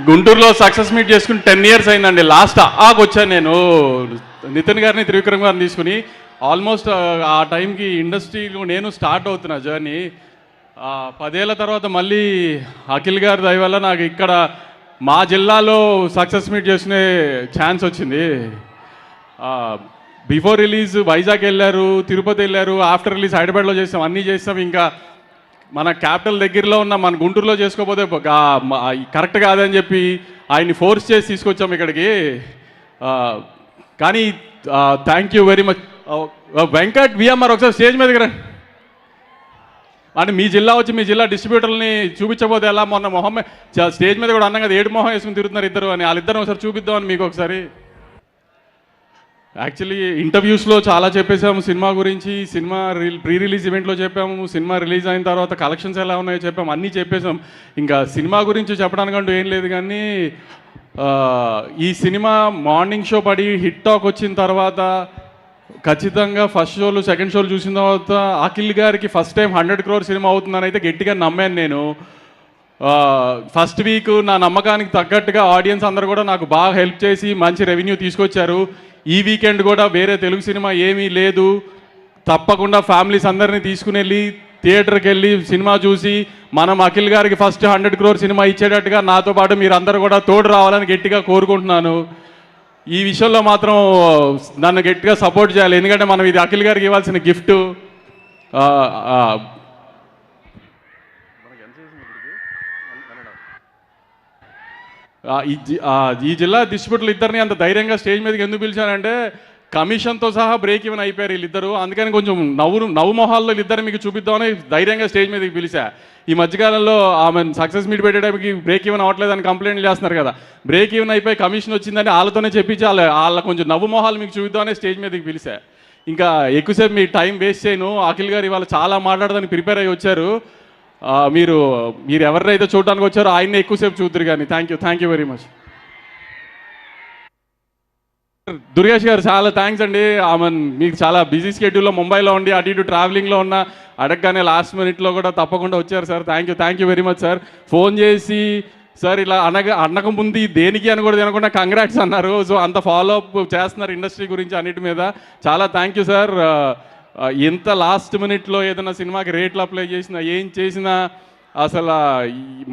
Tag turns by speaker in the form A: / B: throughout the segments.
A: గుంటూరులో success meet చేసుకుని 10 years అయిందండి. లాస్ట్ ఆకు వచ్చాను నేను నితిన్ గారిని త్రివిక్రమ్ గారిని తీసుకుని. ఆల్మోస్ట్ ఆ టైంకి ఇండస్ట్రీలో నేను స్టార్ట్ అవుతున్నా జర్నీ. 10 ఏళ్ల తర్వాత మళ్ళీ అఖిల్ గారి దయ వల్ల నాకు ఇక్కడ మా జిల్లాలో సక్సెస్ మీట్ చేసుకునే ఛాన్స్ వచ్చింది. బిఫోర్ రిలీజ్ వైజాగ్ వెళ్ళారు, తిరుపతి వెళ్ళారు, ఆఫ్టర్ రిలీజ్ హైదరాబాద్లో చేసాం, అన్నీ చేసాం. ఇంకా మన క్యాపిటల్ దగ్గరలో ఉన్న మన గుంటూరులో చేసుకోకపోతే కరెక్ట్ కాదని చెప్పి ఆయన్ని ఫోర్స్ చేసి తీసుకొచ్చాం ఇక్కడికి. కానీ thank you very much. Venkat VMR ఒకసారి స్టేజ్ మీదకి రండి. అంటే మీ జిల్లా వచ్చి మీ జిల్లా డిస్ట్రిబ్యూటర్ని చూపించకపోతే ఎలా? మొన్న మొహం స్టేజ్ మీద కూడా అన్నాం కదా, ఏడు మొహం వేసుకుని తిరుగుతున్నారు ఇద్దరు అని. వాళ్ళిద్దరు ఒకసారి చూపిద్దామని మీకు ఒకసారి. యాక్చువల్లీ ఇంటర్వ్యూస్లో చాలా చెప్పేసాము సినిమా గురించి. సినిమా ప్రీ రిలీజ్ ఈవెంట్లో చెప్పాము, సినిమా రిలీజ్ అయిన తర్వాత కలెక్షన్స్ ఎలా ఉన్నాయో చెప్పాము, అన్నీ చెప్పేసాం. ఇంకా సినిమా గురించి చెప్పడానికంటూ ఏం లేదు. కానీ ఈ సినిమా మార్నింగ్ షో పడి హిట్ టాక్ వచ్చిన తర్వాత ఖచ్చితంగా ఫస్ట్ షోలు సెకండ్ షోలు చూసిన తర్వాత అఖిల్ గారికి ఫస్ట్ టైం 100 crore సినిమా అవుతుందని అయితే గట్టిగా నమ్మాను నేను. ఫస్ట్ వీక్ నా నమ్మకానికి తగ్గట్టుగా ఆడియన్స్ అందరూ కూడా నాకు బాగా హెల్ప్ చేసి మంచి రెవెన్యూ తీసుకొచ్చారు. ఈ వీకెండ్ కూడా వేరే తెలుగు సినిమా ఏమీ లేదు, తప్పకుండా ఫ్యామిలీస్ అందరినీ తీసుకుని వెళ్ళి థియేటర్కి వెళ్ళి సినిమా చూసి మనం అఖిల్ గారికి ఫస్ట్ 100 crore సినిమా ఇచ్చేటట్టుగా నాతో పాటు మీరు అందరూ కూడా తోడు రావాలని గట్టిగా కోరుకుంటున్నాను. ఈ విషయంలో మాత్రం నన్ను గట్టిగా సపోర్ట్ చేయాలి, ఎందుకంటే మనం ఇది అఖిల్ గారికి ఇవ్వాల్సిన గిఫ్ట్. ఈ జిల్లా డిస్ట్రిబ్యూటర్లు ఇద్దరిని అంత ధైర్యంగా స్టేజ్ మీదకి ఎందుకు పిలిచానంటే కమిషన్తో సహా బ్రేక్ ఈవెన్ అయిపోయారు వీళ్ళిద్దరు. అందుకని కొంచెం నవ్వు మొహాల్లో వీళ్ళిద్దరు మీకు చూపిద్దామని ధైర్యంగా స్టేజ్ మీదకి పిలిచా. ఈ మధ్యకాలంలో ఆమె సక్సెస్ మీట్ పెట్టేటప్పటికి బ్రేక్ ఈవెన్ అవ్వట్లేదని కంప్లైంట్లు చేస్తున్నారు కదా. బ్రేక్ ఈవెన్ అయిపోయి కమిషన్ వచ్చిందని వాళ్ళతోనే చెప్పించి వాళ్ళ కొంచెం నవ్వు మొహాలు మీకు చూపిద్దామని స్టేజ్ మీదకి పిలిచా. ఇంకా ఎక్కువసేపు మీ టైం వేస్ట్ చేయను. అఖిల్ గారు ఇవాళ చాలా మాట్లాడడానికి ప్రిపేర్ అయ్యి వచ్చారు. మీరు ఎవరినైతే చూడడానికి వచ్చారో ఆయన్ని ఎక్కువసేపు చూద్దరు. కానీ thank you very much. Durgesh గారు చాలా థ్యాంక్స్ అండి. మీకు చాలా బిజీ స్కెడ్యూల్లో ముంబైలో ఉండి అటు ఇటు ట్రావెలింగ్లో ఉన్న అడగగానే లాస్ట్ మినిట్లో కూడా తప్పకుండా వచ్చారు sir. Thank you very much sir. Phone చేసి సార్ ఇలా అనక ముందు దేనికి అని కూడా తినకుండా కంగ్రాట్స్ అన్నారు. సో అంత ఫాలో అప్ చేస్తున్నారు ఇండస్ట్రీ గురించి అన్నిటి మీద. చాలా థ్యాంక్ యూ సార్. ఎంత లాస్ట్ మినిట్లో ఏదైనా సినిమాకి రేట్లు అప్లై చేసినా ఏం చేసినా అసలు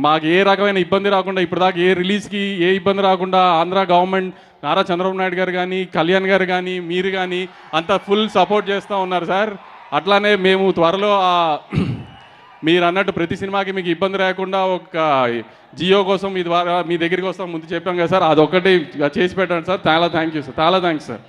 A: మాకు ఏ రకమైన ఇబ్బంది రాకుండా ఇప్పటిదాకా ఏ రిలీజ్కి ఏ ఇబ్బంది రాకుండా ఆంధ్ర గవర్నమెంట్ నారా చంద్రబాబు నాయుడు గారు కానీ కళ్యాణ్ గారు కానీ మీరు కానీ అంతా ఫుల్ సపోర్ట్ చేస్తూ ఉన్నారు సార్. అట్లానే మేము త్వరలో మీరు అన్నట్టు ప్రతి సినిమాకి మీకు ఇబ్బంది రాకుండా ఒక జియో కోసం మీ దగ్గరికి వస్తాం ముందు చెప్పాం కదా సార్, అదొక్కటి చేసి పెట్టండి సార్. చాలా థ్యాంక్ యూ సార్. చాలా థ్యాంక్స్ సార్.